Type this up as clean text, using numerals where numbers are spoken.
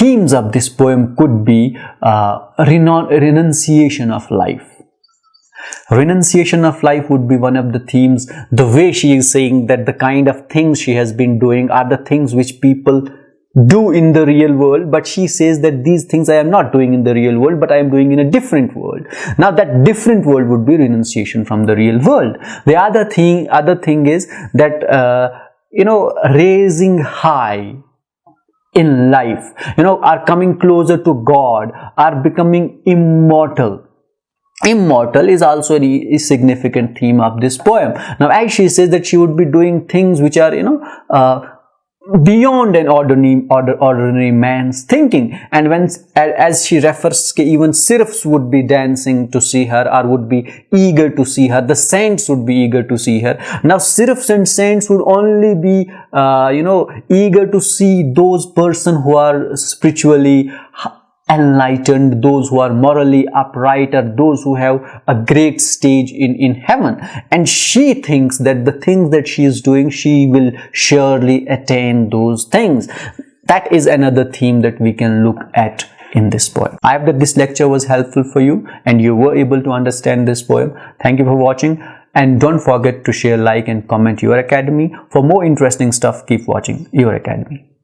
themes of this poem could be renunciation of life. Renunciation of life would be one of the themes. The way she is saying that the kind of things she has been doing are the things which people do in the real world, but she says that these things I am not doing in the real world, but I am doing in a different world. Now that different world would be renunciation from the real world. The other thing is that raising high in life, are coming closer to God, are becoming immortal. Immortal is also a significant theme of this poem. Now, as she says that she would be doing things which are beyond an ordinary man's thinking, and as she refers, even seraphs would be dancing to see her, or would be eager to see her. The saints would be eager to see her. Now seraphs and saints would only be eager to see those persons who are spiritually enlightened, those who are morally upright, or those who have a great stage in heaven. And she thinks that the things that she is doing, she will surely attain those things. That is another theme that we can look at in this poem. I hope that this lecture was helpful for you and you were able to understand this poem. Thank you for watching, and don't forget to share, like and comment UrAkedmi. For more interesting stuff, keep watching UrAkedmi.